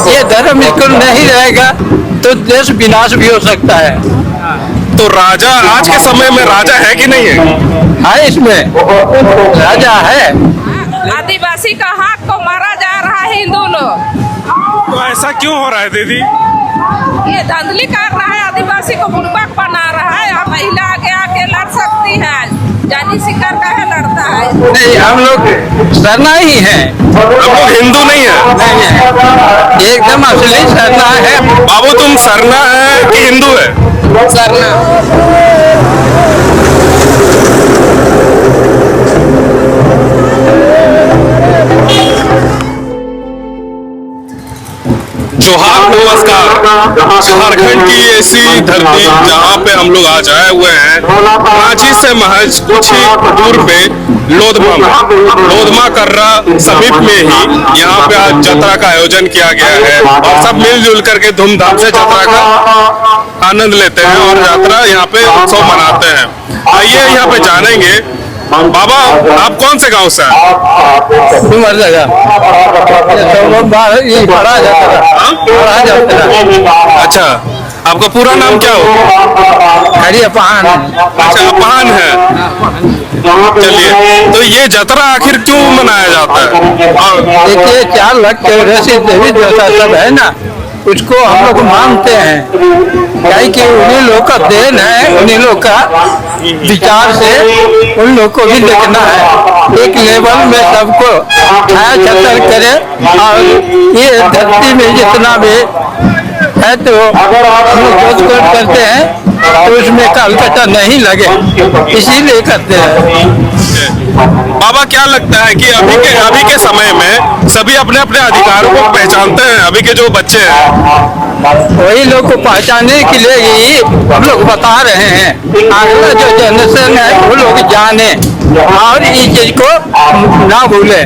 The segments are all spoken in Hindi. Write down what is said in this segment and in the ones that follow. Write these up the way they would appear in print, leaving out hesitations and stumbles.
ये धर्म स्कूल नहीं रहेगा तो देश विनाश भी हो सकता है। तो राजा आज के समय में राजा है कि नहीं है? इसमें राजा है। आदिवासी का हक को मारा जा रहा है हिंदू लोग। तो ऐसा क्यों हो रहा है दीदी? ये धांधली कर रहा है, आदिवासी को बुड़बक बना रहा है। महिला आगे आके लड़ सकती है, जानी शिकार का है लड़ता है। नहीं, हम लोग सरना ही हैं। हम लोग हिंदू नहीं है? नहीं है, एकदम असली सरना है। बाबू तुम सरना है कि हिंदू है? सरना। जोहार नमस्कार। झारखंड की ऐसी धरती जहाँ पे हम लोग आज आए हुए हैं, रांची से महज कुछ ही दूर पे लोधमा कर्रा समीप में ही यहाँ पे आज यात्रा का आयोजन किया गया है और सब मिलजुल करके धूमधाम से यात्रा का आनंद लेते हैं और यात्रा यहाँ पे उत्सव मनाते हैं। आइए यहाँ पे जानेंगे। बाबा आप कौन से गांव से हैं? मर जाएगा ये बड़ा अच्छा, आपका पूरा नाम क्या हो? अपान। अच्छा, अपान है। चलिए, तो ये जतरा आखिर क्यों मनाया जाता है? देखिए 4 लाख चौरासी देवी देवता सब है ना, उसको हम लोग मानते हैं। क्या कि उन्हीं लोग का देन है, उन्हीं लोग का विचार से उन लोग को भी देखना है। एक लेवल में सबको छाया छतर करे और ये धरती में जितना भी है तो हम लोग करते हैं तो उसमें कलकत्ता नहीं लगे, इसीलिए करते हैं। बाबा क्या लगता है कि अभी के समय में सभी अपने अपने अधिकारों को पहचानते हैं? अभी के जो बच्चे हैं वही लोग को पहचानने के लिए ही हम लोग बता रहे हैं। अगला जो जनरेशन है वो लोग जाने और इस चीज को ना भूले,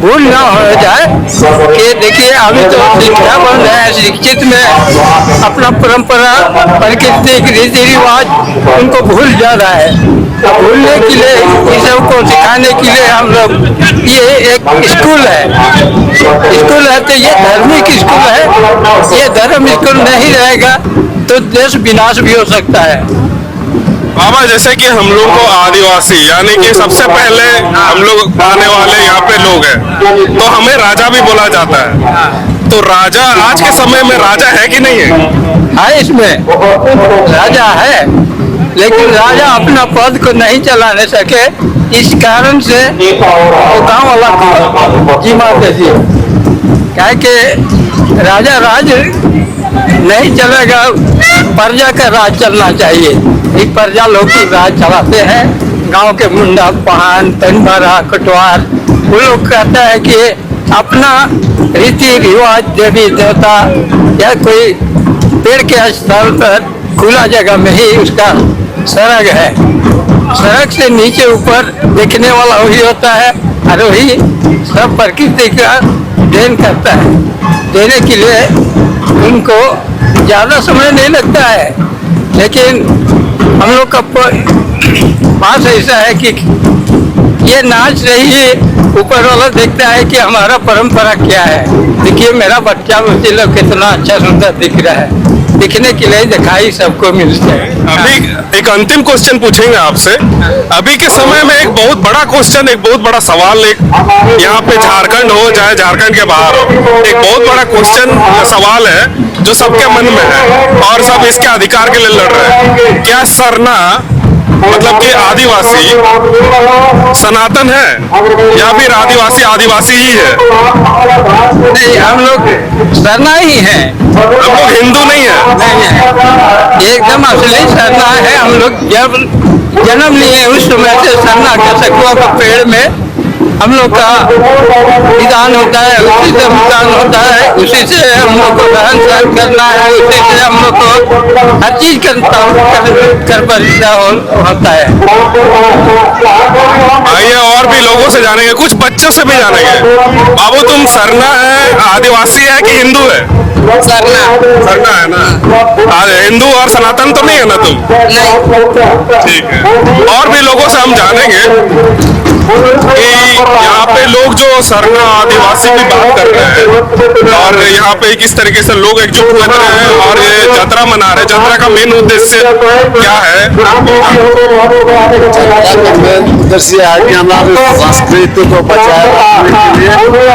भूल ना हो जाए कि देखिए अभी तो शिक्षा बन रहा है, शिक्षित में अपना परंपरा प्राकृतिक रीति रिवाज उनको भूल जा रहा है। भूलने के लिए इस सब को सिखाने के लिए हम लोग ये एक स्कूल है तो ये धार्मिक स्कूल है। ये धर्म स्कूल नहीं रहेगा तो देश विनाश भी हो सकता है। बाबा जैसे कि हम लोग को आदिवासी यानी कि सबसे पहले हम लोग आने वाले यहाँ पे लोग हैं, तो हमें राजा भी बोला जाता है। तो राजा आज के समय में राजा है कि नहीं है? इसमें राजा है, लेकिन राजा अपना पद को नहीं चलाने सके, इस कारण से गांव वाला को जिम्मा दे दिए। क्या कि राजा राज नहीं चलेगा, प्रजा का राज चलना चाहिए। एक प्रजा लोग राज चलाते हैं, गांव के मुंडा पहान तनबारा कटवार वो लोग कहता है कि अपना रीति रिवाज देवी देवता या कोई पेड़ के स्थल पर खुला जगह में ही उसका सड़क है। सड़क से नीचे ऊपर देखने वाला वही होता है और वही सब प्रकृति का देन करता है। देने के लिए उनको ज़्यादा समय नहीं लगता है, लेकिन हम लोग का पास ऐसा है कि ये नाच रही है, ऊपर वाला देखता है कि हमारा परंपरा क्या है। देखिए मेरा बच्चा बच्चे लोग कितना अच्छा सुंदर दिख रहा है, दिखने के लिए दिखाई सबको मिलता है। अभी एक अंतिम क्वेश्चन पूछेंगे आपसे। अभी के समय में एक बहुत बड़ा क्वेश्चन, एक बहुत बड़ा सवाल, एक यहाँ पे झारखंड हो चाहे झारखंड के बाहर हो, एक बहुत बड़ा क्वेश्चन सवाल है जो सबके मन में है और सब इसके अधिकार के लिए लड़ रहे हैं। क्या सरना मतलब कि आदिवासी सनातन है या फिर आदिवासी आदिवासी ही है? नहीं, हम लोग सरना ही हैं। हम लोग हिंदू नहीं है? नहीं है, एकदम असली सरना है। हम लोग जब जन्म लिए उस समय से सरना के सकुआ के पेड़ में हम लोग का विधान होता है, उसी से विधान होता है, उसी से हम लोग को रहन सहन करना है, उसी से हम लोग को हर चीज कर परिचय होता है। आइए और भी लोगों से जानेंगे, कुछ बच्चों से भी जानेंगे। बाबू तुम सरना है, आदिवासी है कि हिंदू है? सरना है ना? हिंदू और सनातन तो नहीं है ना तुम? नहीं। ठीक है, और भी लोगों से हम जानेंगे। कि यहाँ पे लोग जो सरना आदिवासी की बात कर रहे हैं और यहाँ पे किस तरीके से लोग एकजुट हो रहे हैं और ये यात्रा मना रहे हैं। यात्रा का मेन उद्देश्य क्या है? उद्देश्य है कि हमारी संस्कृति को बचाए रखने के लिए।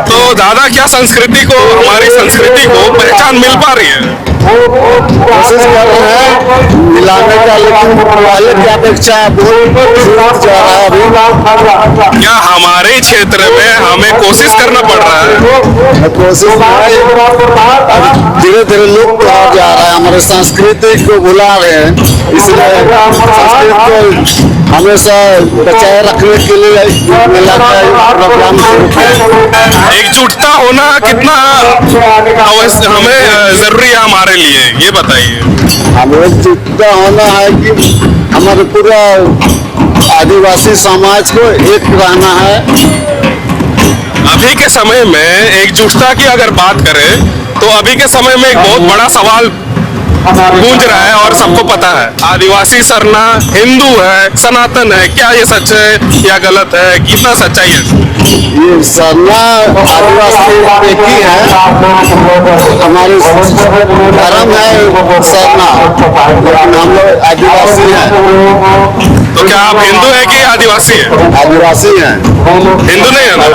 तो दादा, क्या संस्कृति को, हमारी संस्कृति को पहचान मिल पा रही है? कोशिश कर रहे हैं मिलाने का, लेकिन पहले की अपेक्षा बहुत जा रहा है अभी। क्या हमारे क्षेत्र में हमें कोशिश करना पड़ रहा है? कोशिश धीरे धीरे लोग तो आ जा रहा है, हमारे संस्कृति को भुला रहे हैं। इसलिए संस्कृति को हमेशा बचाए रखने के लिए मिला का प्रोग्राम शुरू किया। एकजुटता होना कितना हमें जरूरी है हमारे लिए, ये बताइए। हमें एकजुटता होना है कि हमारे पूरा आदिवासी समाज को एक रहना है। अभी के समय में एकजुटता की अगर बात करें तो अभी के समय में एक बहुत बड़ा सवाल गूंज रहा है और सबको पता है, आदिवासी सरना हिंदू है, सनातन है, क्या ये सच है या गलत है? कितना सच्चाई है? ये सरना आदिवासी एक ही है, हमारे धर्म है सरना, लेकिन हम लोग आदिवासी हैं। तो क्या आप हिंदू है कि आदिवासी है? आदिवासी हैं। हिंदू नहीं है ना?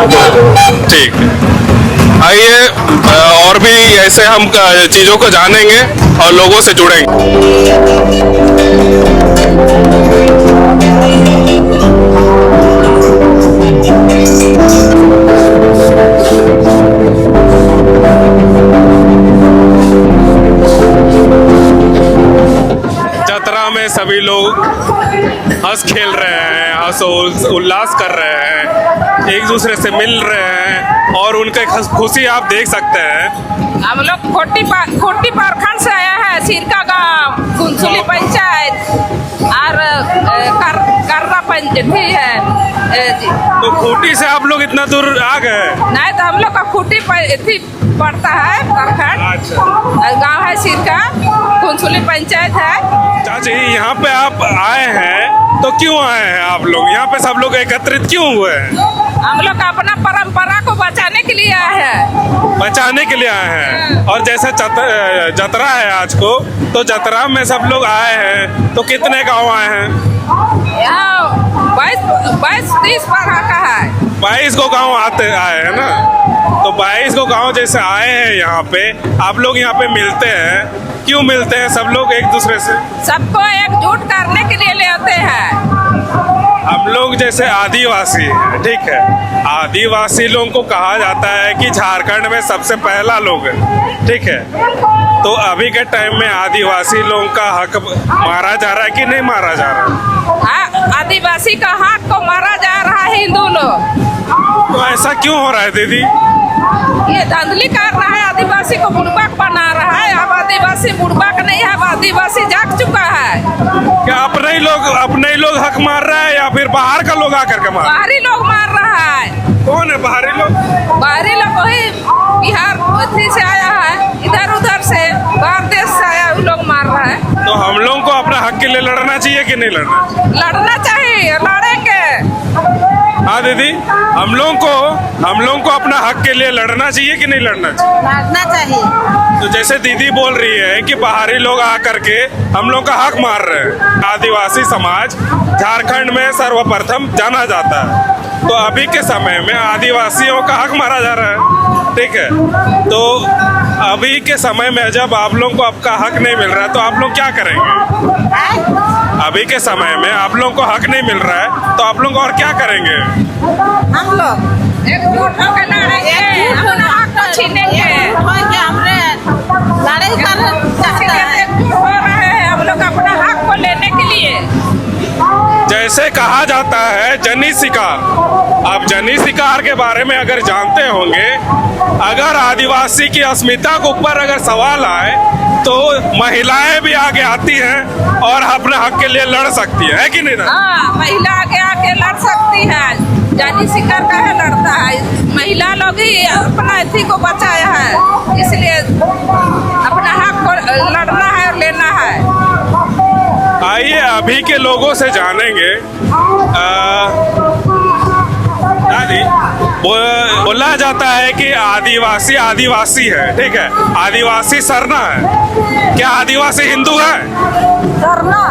ठीक है, आइए और भी ऐसे हम चीजों को जानेंगे और लोगों से जुड़ेंगे। यात्रा में सभी लोग हंस खेल रहे हैं, हंस उल्लास कर रहे हैं, एक दूसरे से मिल रहे हैं और उनके खुशी आप देख सकते हैं। हम लोग खोटी प्रखंड से आया है, सिरका गांव, कुंसुली पंचायत और कर्रा पंचायत है। तो खूंटी से आप लोग इतना दूर आ गए? नहीं तो हम लोग का खूंटी पड़ता है प्रखंड। अच्छा, गांव है सिरका, कुंसुली पंचायत है। चाची, यहाँ पे आप आए हैं तो क्यों आए हैं आप लोग? यहाँ पे सब लोग एकत्रित क्यों हुए हैं? हम लोग अपना परंपरा को बचाने के लिए आए हैं। बचाने के लिए आए हैं। और जैसे जतरा है आज को, तो जतरा में सब लोग आए हैं, तो कितने गांव आए हैं? यहाँ 22-30 का है। 22 को गांव आए हैं ना? तो 22 को गांव जैसे आए हैं यहाँ पे, आप लोग यहाँ पे मिलते हैं, क्यों मिलते हैं सब लोग एक दूसरे से? सबको एकजुट करने के लिए लेते हैं। हम लोग जैसे आदिवासी हैं, ठीक है, आदिवासी लोगों को कहा जाता है कि झारखंड में सबसे पहला लोग है, ठीक है। तो अभी के टाइम में आदिवासी लोगों का हक मारा जा रहा है कि नहीं मारा जा रहा है? आदिवासी का हक को मारा जा रहा है हिंदू लोग। तो ऐसा क्यों हो रहा है दीदी? ये धांधली कर रहा है, आदिवासी को बुड़बक बना रहा है। अब आदिवासी बुड़बक नहीं है, अब आदिवासी जाग चुका है। क्या अपने ही लोग हक मार रहा है या फिर बाहर का लोग आकर के मार? बाहरी लोग मार रहा है। कौन है बाहरी लोग? बाहरी लोग वही बिहार से आया है, इधर उधर से, बाहर देश से आया, वो लोग मार रहा है। तो हम लोग को अपने हक के लिए लड़ना चाहिए कि नहीं लड़ना? लड़ना चाहिए, लड़ेंगे। हाँ दीदी, हम लोगों को अपना हक के लिए लड़ना चाहिए कि नहीं लड़ना चाहिए? लड़ना चाहिए। तो जैसे दीदी बोल रही है कि बाहरी लोग आकर के हम लोग का हक मार रहे हैं। आदिवासी समाज झारखंड में सर्वप्रथम जाना जाता है, तो अभी के समय में आदिवासियों का हक मारा जा रहा है, ठीक है। तो अभी के समय में जब आप लोगों को आपका हक नहीं मिल रहा है, तो आप लोग क्या करेंगे? अभी के समय में आप लोगों को हक नहीं मिल रहा है, तो आप लोग और क्या करेंगे? हम लोग एकजुट होकर लड़ेंगे, अपना हक को छीनेंगे। एकजुट हो रहे हैं हम लोग अपना हक को लेने के लिए। जैसे कहा जाता है जनी शिकार, आप जनी शिकार के बारे में अगर जानते होंगे, अगर आदिवासी की अस्मिता के ऊपर अगर सवाल आए तो महिलाएं भी आगे आती हैं और अपने हक के लिए लड़ सकती है कि नहीं? हाँ, महिला आगे लड़ सकती है। जानी शिकार का है लड़ता है, महिला लोग ही अपना अथी को बचाया है, इसलिए अपना हक को लड़ना है और लेना है। आइए अभी के लोगों से जानेंगे। दादी, बोला जाता है कि आदिवासी आदिवासी है, ठीक है, आदिवासी सरना है। क्या आदिवासी हिंदू है? सरना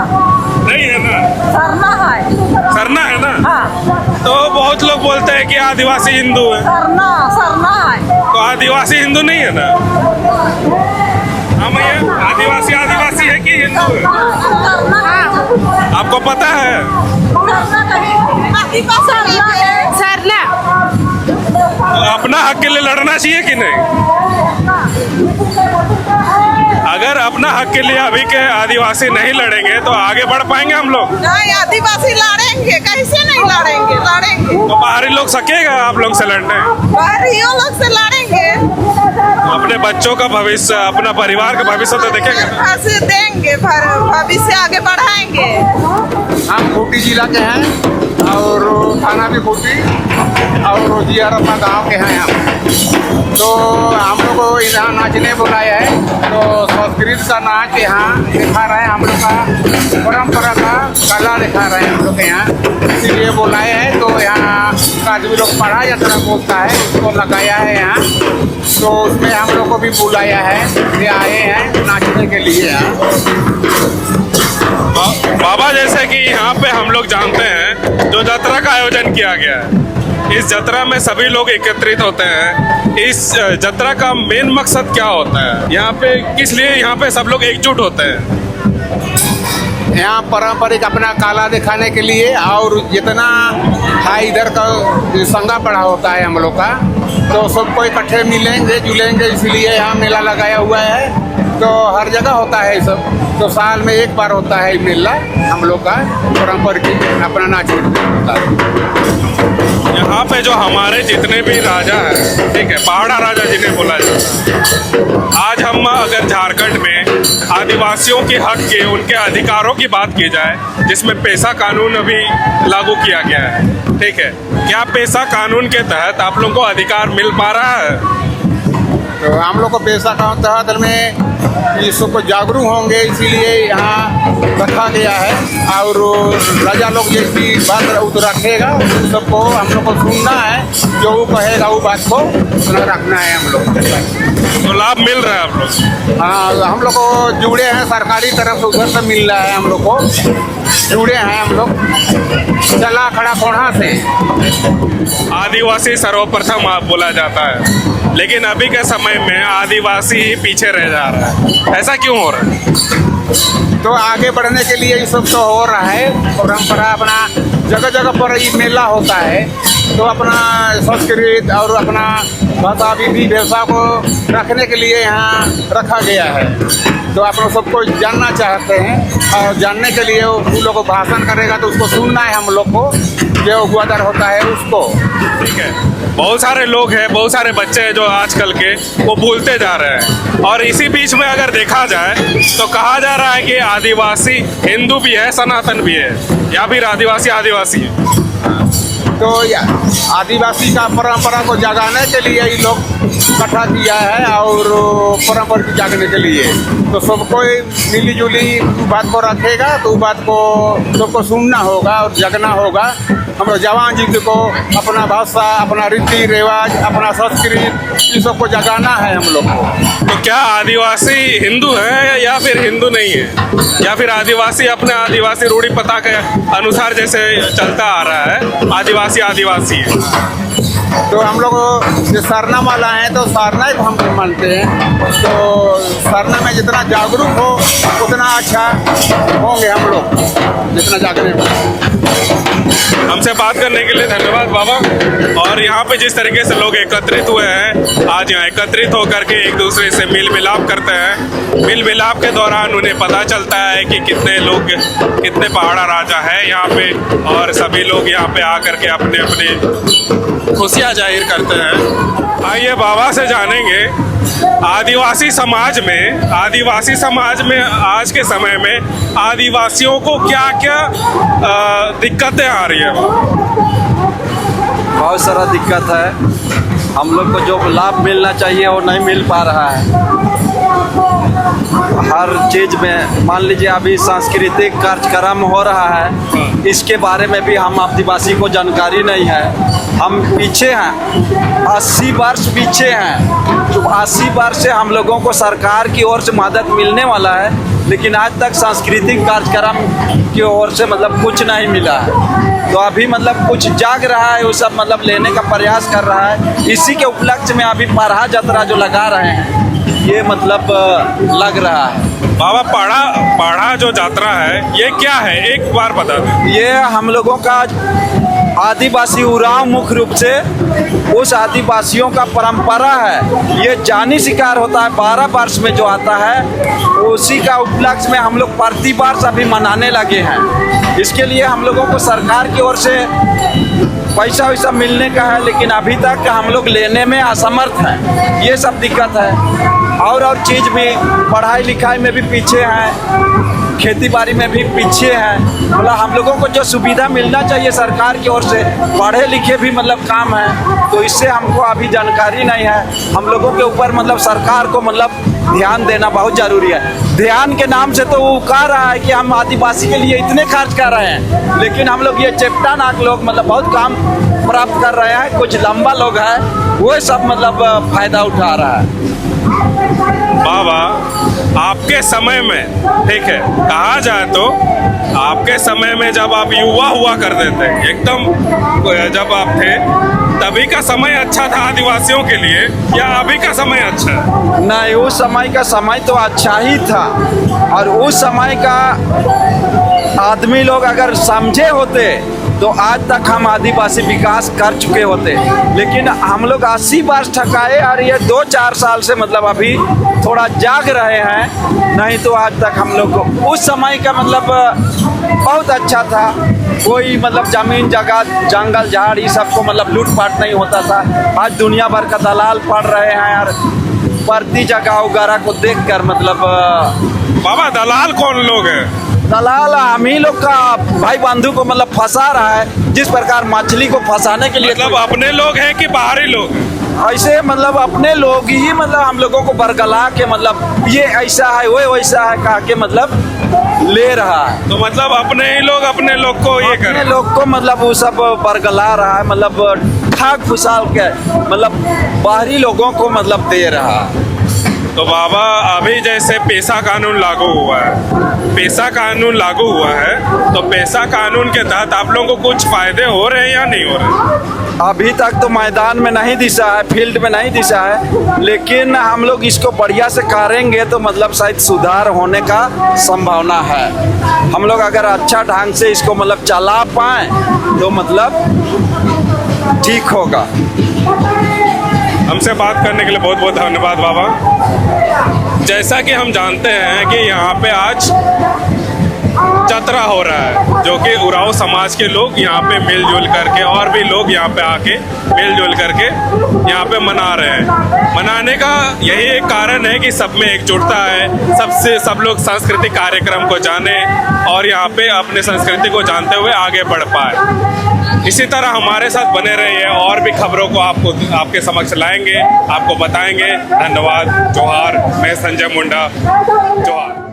नहीं है ना? सरना है। सरना है ना? हाँ, तो बहुत लोग बोलते हैं कि आदिवासी हिंदू है, सरना है। तो आदिवासी हिंदू नहीं है ना? हाँ भैया, आदिवासी आदिवासी है कि हिंदू है? सरना है। आपको पता है? सरना तो अपना हक के लिए लड़ना चाहिए कि नहीं? अगर अपना हक के लिए अभी के आदिवासी नहीं लड़ेंगे तो आगे बढ़ पाएंगे हम लोग? नहीं, आदिवासी लड़ेंगे, कैसे नहीं लड़ेंगे? लड़ेंगे तो बाहरी लोग सकेगा आप लोग से लड़ने? बाहरियों लोग से लड़ेंगे। अपने बच्चों का भविष्य, अपना परिवार का भविष्य तो देखेंगे ना? पैसे देंगे, भविष्य आगे बढ़ाएंगे। हम खूंटी जिला के हैं और थाना भी खूंटी और जियारपा गांव के हैं हम। तो हम लोग को यहाँ नाचने बुलाया है, तो संस्कृत का नाच यहाँ दिखा रहे हैं, हम लोग का परंपरा का कला दिखा रहे हैं हम लोग के यहाँ, इसीलिए बुलाए हैं। तो यहाँ का जो लोग पढ़ा यात्रा बोलता है उसको लगाया है यहाँ, तो उसमें हम लोग को भी बुलाया है, ये आए हैं नाचने के लिए यहाँ। बाबा, जैसे कि यहाँ पे हम लोग जानते हैं जो यात्रा का आयोजन किया गया है, इस यात्रा में सभी लोग एकत्रित होते हैं। इस यात्रा का मेन मकसद क्या होता है? यहाँ पे किस लिए यहाँ पे सब लोग एकजुट होते हैं? यहाँ पारंपरिक अपना कला दिखाने के लिए, और जितना है इधर का संगा पड़ा होता है हम लोग का, तो सबको इकट्ठे मिलेंगे जुलेंगे, इसलिए यहाँ मेला लगाया हुआ है। तो हर जगह होता है ये सब, तो साल में एक बार होता है मेला हम लोग का पारंपरिक अपना नाच होता है। यहाँ पे जो हमारे जितने भी राजा हैं, ठीक है, पहाड़ा राजा जिन्हें बोला जाता है, आज हम अगर झारखंड में आदिवासियों के हक के, उनके अधिकारों की बात की जाए, जिसमें पेशा कानून अभी लागू किया गया है, ठीक है, क्या पेशा कानून के तहत आप लोगों को अधिकार मिल पा रहा है? तो हम लोग को पेशा का तहत में ये सबको जागरूक होंगे, इसीलिए यहाँ रखा गया है। और राजा लोग जैसी बात रखेगा, सबको हम लोग को सुनना है, जो वो कहेगा वो बात को रखना है हम लोग। तो लाभ मिल रहा है आप लोग? हाँ, हम लोग को जुड़े हैं, सरकारी तरफ से उधर से मिल रहा है, हम लोग को जुड़े हैं हम लोग चला खड़ा कोढ़ा से। आदिवासी सर्वप्रथम आप बोला जाता है, लेकिन अभी के समय में आदिवासी ही पीछे रह जा रहा है, ऐसा क्यों हो रहा है? तो आगे बढ़ने के लिए ये सब तो हो रहा है, परंपरा अपना जगह जगह पर ये मेला होता है, तो अपना संस्कृत और अपना भाषा विधि व्यवसाय को रखने के लिए यहाँ रखा गया है। तो आप लोग सबको जानना चाहते हैं, और जानने के लिए वो लोग को भाषण करेगा तो उसको सुनना है हम लोग को, जो गुआदर होता है उसको। ठीक है, बहुत सारे लोग हैं, बहुत सारे बच्चे हैं जो आजकल के वो भूलते जा रहे हैं, और इसी बीच में अगर देखा जाए तो कहा जा रहा है कि आदिवासी हिंदू भी है, सनातन भी है, या फिर आदिवासी आदिवासी है। तो आदिवासी का परंपरा को जगाने के लिए ये लोग इकट्ठा किया है, और परंपरा को जागने के लिए तो सबको मिली जुली बात को रखेगा, तो बात को सबको सुनना होगा और जगना होगा। हम जवान जी को अपना भाषा, अपना रीति रिवाज, अपना संस्कृत, इन सबको जगाना है हम लोग को। तो क्या आदिवासी हिंदू है या फिर हिंदू नहीं है, या फिर आदिवासी अपने आदिवासी रूढ़ी पता के अनुसार जैसे चलता आ रहा है, आदिवासी आदिवासी है? तो हम लोग जो सरना वाला है तो सरना ही हम मानते हैं, तो सरना में जितना जागरूक हो उतना अच्छा होंगे हम लोग, जितना जागरूक हो। हमसे बात करने के लिए धन्यवाद बाबा। और यहाँ पे जिस तरीके से लोग एकत्रित हुए हैं, आज यहाँ एकत्रित होकर के एक दूसरे से मेल मिलाप करते हैं। मेल मिलाप के दौरान उन्हें पता चलता है कि कितने लोग, कितने पहाड़ा राजा है यहाँ पे, और सभी लोग यहाँ पे आकर के अपने अपने खुशियाँ जाहिर करते हैं। आइए बाबा से जानेंगे आदिवासी समाज में आज के समय में आदिवासियों को क्या क्या दिक्कतें आ रही है? बहुत सारा दिक्कत है, हम लोग को जो लाभ मिलना चाहिए वो नहीं मिल पा रहा है। हर चीज में मान लीजिए अभी सांस्कृतिक कार्यक्रम हो रहा है, इसके बारे में भी हम आदिवासी को जानकारी नहीं है। हम पीछे हैं, 80 वर्ष पीछे हैं। तो 80 वर्ष से हम लोगों को सरकार की ओर से मदद मिलने वाला है, लेकिन आज तक सांस्कृतिक कार्यक्रम की ओर से मतलब कुछ नहीं मिला है। तो अभी मतलब कुछ जाग रहा है, वो सब मतलब लेने का प्रयास कर रहा है। इसी के उपलक्ष्य में अभी पढ़ा यात्रा जो लगा रहे हैं, ये मतलब लग रहा है। बाबा पढ़ा जो यात्रा है ये क्या है, एक बार बता दें। ये हम लोगों का आदिवासी उरांव मुख्य रूप से उस आदिवासियों का परंपरा है। ये जानी शिकार होता है 12 वर्ष में जो आता है, उसी का उपलक्ष्य में हम लोग प्रति वर्ष अभी मनाने लगे हैं। इसके लिए हम लोगों को सरकार की ओर से पैसा वैसा मिलने का है, लेकिन अभी तक हम लोग लेने में असमर्थ हैं। ये सब दिक्कत है। और चीज़ भी, पढ़ाई लिखाई में भी पीछे हैं, खेती बाड़ी में भी पीछे हैं। मतलब हम लोगों को जो सुविधा मिलना चाहिए सरकार की ओर से, पढ़े लिखे भी मतलब काम है, तो इससे हमको अभी जानकारी नहीं है। हम लोगों के ऊपर मतलब सरकार को मतलब ध्यान देना बहुत जरूरी है। ध्यान के नाम से तो वो कह रहा है कि हम आदिवासी के लिए इतने खर्च कर रहे हैं, लेकिन हम लोग ये चेप्टा नाक लोग मतलब बहुत काम प्राप्त कर रहे हैं। कुछ लंबा लोग हैं, वो सब मतलब फायदा उठा रहा है। बाबा आपके समय में, ठीक है, कहा जाए तो आपके समय में जब आप युवा हुआ करते थे, एकदम जब आप थे, तभी का समय अच्छा था आदिवासियों के लिए या अभी का समय अच्छा है? नहीं, उस समय का समय तो अच्छा ही था। और उस समय का आदमी लोग अगर समझे होते तो आज तक हम आदिवासी विकास कर चुके होते। लेकिन हम लोग 80 वर्ष ठकाए और ये 2-4 साल से मतलब अभी थोड़ा जाग रहे हैं। नहीं तो आज तक हम लोग को उस समय का मतलब बहुत अच्छा था। कोई मतलब जमीन जगह जंगल झाड़ ये सबको मतलब लूटपाट नहीं होता था। आज दुनिया भर का दलाल पड़ रहे हैं और प्रति जगह वगैरह को देखकर मतलब बाबा दलाल कौन लोग हैं? दलाल हम ही लोग का भाई बंधु को मतलब फंसा रहा है। जिस प्रकार मछली को फंसाने के लिए, मतलब अपने लोग हैं कि बाहरी लोग हैं? ऐसे मतलब अपने लोग ही मतलब हम लोगों को बरगला के मतलब ये ऐसा है वो वैसा है कहा के मतलब ले रहा है। तो मतलब अपने ही लोग अपने लोग को ये कर, अपने लोग को मतलब वो सब बरगला रहा है, मतलब ठाक फुसाल के मतलब बाहरी लोगों को मतलब दे रहा है। तो बाबा अभी जैसे पेशा कानून लागू हुआ है, पेशा कानून लागू हुआ है, तो पेशा कानून के तहत आप लोगों को कुछ फायदे हो रहे हैं या नहीं हो रहे? अभी तक तो मैदान में नहीं दिशा है, फील्ड में नहीं दिशा है, लेकिन हम लोग इसको बढ़िया से करेंगे तो मतलब शायद सुधार होने का संभावना है। हम लोग अगर अच्छा ढंग से इसको मतलब चला पाए तो मतलब ठीक होगा। हमसे बात करने के लिए बहुत बहुत धन्यवाद बाबा। जैसा कि हम जानते हैं कि यहाँ पे आज जतरा हो रहा है, जो कि उरांव समाज के लोग यहाँ पे मिलजुल करके और भी लोग यहाँ पे आके मिलजुल करके यहाँ पे मना रहे हैं। मनाने का यही एक कारण है कि सब में एकजुटता है, सब लोग सांस्कृतिक कार्यक्रम को जाने और यहाँ पे अपने संस्कृति को जानते हुए आगे बढ़ पाए। इसी तरह हमारे साथ बने रहिए और भी खबरों को आपके समक्ष लाएंगे, आपको बताएंगे। धन्यवाद। जोहार। मैं संजय मुंडा। जोहार।